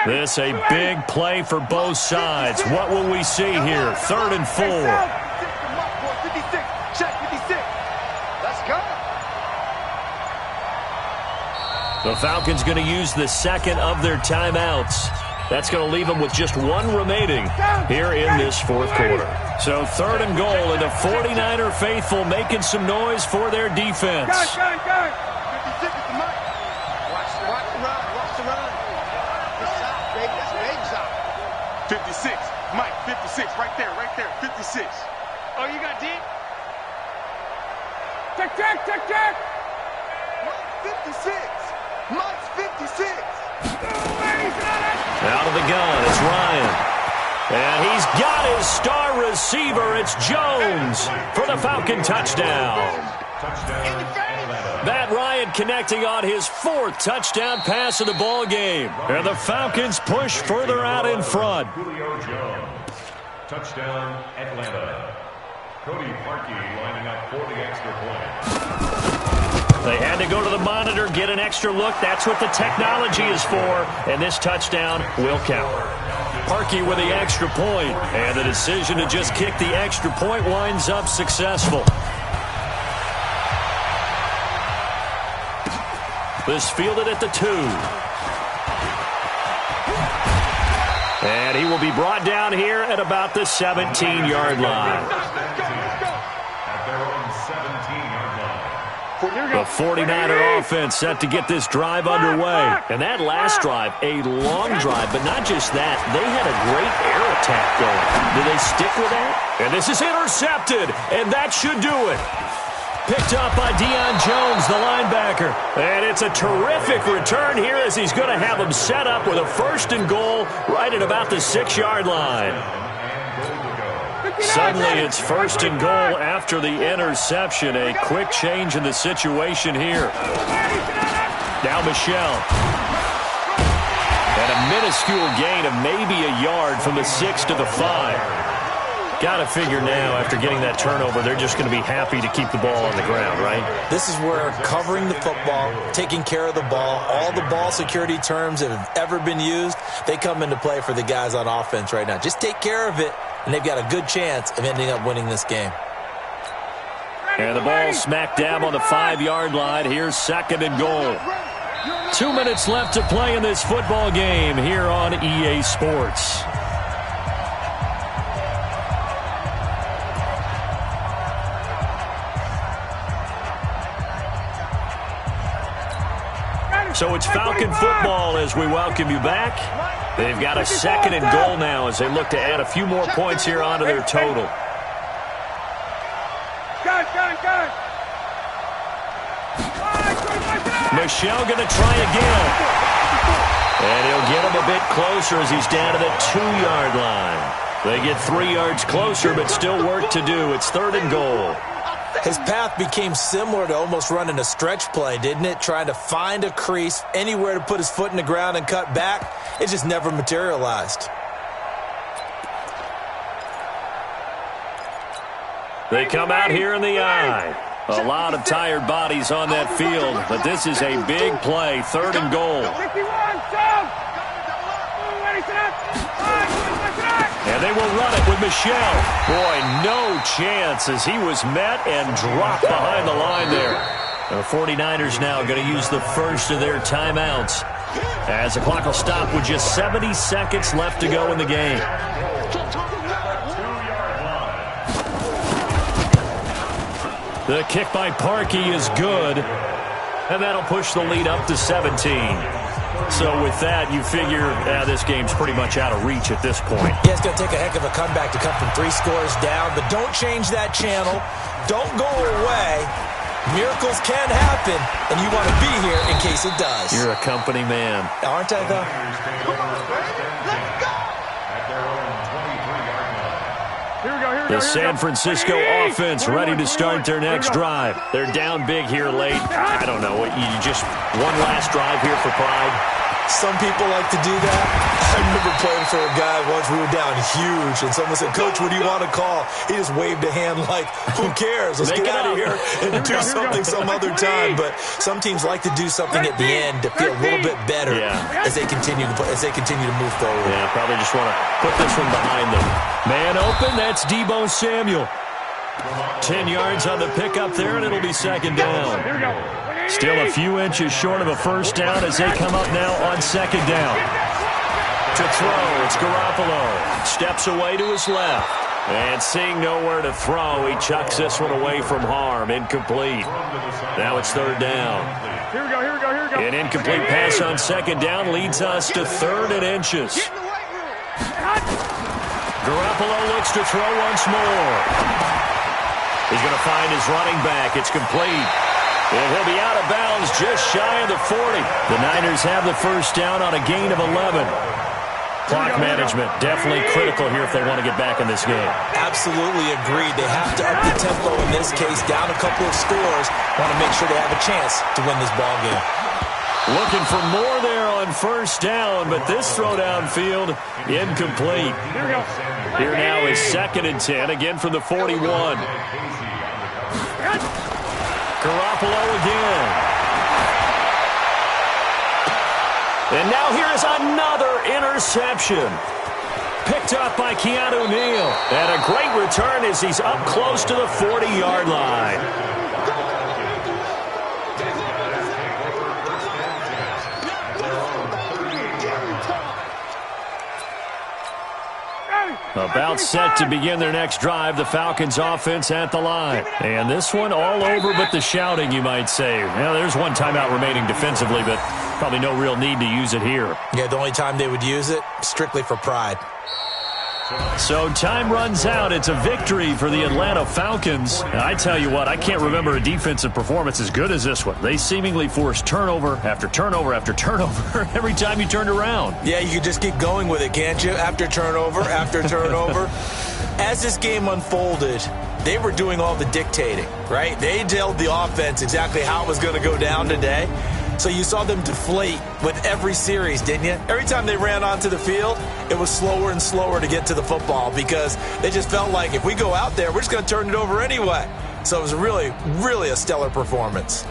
Speaker 1: This a big play for both sides. What will we see here? 3rd and 4.
Speaker 5: 56, check 56. Let's go.
Speaker 1: The Falcons going to use the 2nd of their timeouts. That's going to leave them with just 1 remaining here in this 4th quarter. So 3rd and goal, and the 49er faithful making some noise for their defense.
Speaker 5: 56 is the mark. Watch the run, watch the run. That's out, baby. That's baby out.
Speaker 3: 56. Mike, 56. Right there, 56.
Speaker 5: Oh, you got deep?
Speaker 3: Check.
Speaker 5: Mike 56. Mike's 56.
Speaker 1: Out of the gun, it's Ryan. And he's got his star receiver. It's Jones for the Falcon touchdown. Matt Ryan connecting on his 4th touchdown pass of the ball game. And the Falcons push further out in front.
Speaker 6: Julio Jones. Touchdown, Atlanta. Cody Parkey lining up for the extra point.
Speaker 1: They had to go to the monitor, get an extra look. That's what the technology is for. And this touchdown will count. Parkey with the extra point. And the decision to just kick the extra point winds up successful. This fielded at the 2. And he will be brought down here at about the 17-yard line.
Speaker 6: At their own 17-yard line.
Speaker 1: The 49er offense set to get this drive underway. And that last drive, a long drive, but not just that. They had a great air attack going. Do they stick with that? And this is intercepted, and that should do it. Picked up by Deion Jones, the linebacker. And it's a terrific return here as he's going to have him set up with a 1st and goal right at about the 6-yard line. Suddenly it's 1st and goal after the interception. A quick change in the situation here. Now Michelle. And a minuscule gain of maybe a yard from the 6 to the 5. Got to figure now, after getting that turnover, they're just going to be happy to keep the ball on the ground, right?
Speaker 4: This is where covering the football, taking care of the ball, all the ball security terms that have ever been used, they come into play for the guys on offense right now. Just take care of it, and they've got a good chance of ending up winning this game.
Speaker 1: And the ball smack dab on the 5-yard line. Here's 2nd and goal. 2 minutes left to play in this football game here on EA Sports. So it's Falcon football as we welcome you back. They've got a 2nd and goal now as they look to add a few more points here onto their total. Michelle going to try again. And he'll get him a bit closer as he's down to the 2-yard line. They get 3 yards closer, but still work to do. It's 3rd and goal.
Speaker 4: His path became similar to almost running a stretch play, didn't it? Trying to find a crease, anywhere to put his foot in the ground and cut back. It just never materialized.
Speaker 1: They come out here in the eye. A lot of tired bodies on that field, but this is a big play. 3rd and goal. And they will run it with Michelle. Boy, no chance as he was met and dropped behind the line there. And the 49ers now going to use the first of their timeouts as the clock will stop with just 70 seconds left to go in the game. The kick by Parkey is good. And that'll push the lead up to 17. So with that, you figure this game's pretty much out of reach at this point.
Speaker 4: Yeah, it's going to take a heck of a comeback to come from 3 scores down, but don't change that channel. Don't go away. Miracles can happen, and you want to be here in case it does.
Speaker 1: You're a company man.
Speaker 4: Aren't I, though?
Speaker 5: Come on, baby. Let's go.
Speaker 1: The San Francisco offense ready to start their next drive. They're down big here late. I don't know. You just one last drive here for pride?
Speaker 4: Some people like to do that. I remember playing for a guy once. We were down huge, and someone said, "Coach, what do you want to call?" He just waved a hand like, "Who cares? Let's get out of here and do something some other time." But some teams like to do something at the end to feel a little bit better as they continue to move forward.
Speaker 1: Yeah, probably just want to put this one behind them. Man open, that's Deebo Samuel. 10 yards on the pickup there, and it'll be second down. Still a few inches short of a first down as they come up now on second down. To throw, it's Garoppolo. Steps away to his left. And seeing nowhere to throw, he chucks this one away from harm. Incomplete. Now it's third down.
Speaker 3: Here we go.
Speaker 1: An incomplete pass on second down leads us to 3rd and inches. Garoppolo looks to throw once more. He's going to find his running back. It's complete. And he'll be out of bounds just shy of the 40. The Niners have the first down on a gain of 11. Clock management definitely critical here if they want to get back in this game.
Speaker 4: Absolutely agreed. They have to up the tempo in this case, down a couple of scores. Want to make sure they have a chance to win this ball game.
Speaker 1: Looking for more there on first down, but this throw downfield incomplete. Here now is 2nd and 10, again from the 41. Garoppolo again. And now here's another interception. Picked up by Keanu Neal. And a great return as he's up close to the 40-yard line. About set to begin their next drive, the Falcons offense at the line. And this one all over but the shouting, you might say. Well, there's one timeout remaining defensively, but probably no real need to use it here.
Speaker 4: Yeah, the only time they would use it, strictly for pride.
Speaker 1: So time runs out. It's a victory for the Atlanta Falcons. And I tell you what, I can't remember a defensive performance as good as this one. They seemingly forced turnover after turnover after turnover every time you turned around.
Speaker 4: Yeah, you can just keep going with it, can't you? After turnover, after turnover. As this game unfolded, they were doing all the dictating, right? They told the offense exactly how it was going to go down today. So you saw them deflate with every series, didn't you? Every time they ran onto the field, it was slower and slower to get to the football because they just felt like if we go out there, we're just going to turn it over anyway. So it was really, really a stellar performance.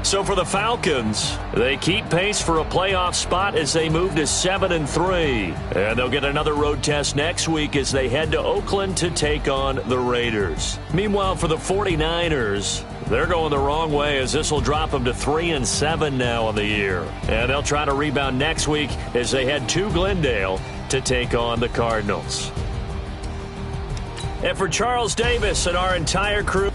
Speaker 1: So for the Falcons, they keep pace for a playoff spot as they move to 7-3. And they'll get another road test next week as they head to Oakland to take on the Raiders. Meanwhile, for the 49ers, they're going the wrong way as this will drop them to 3-7 now on the year. And they'll try to rebound next week as they head to Glendale to take on the Cardinals. And for Charles Davis and our entire crew,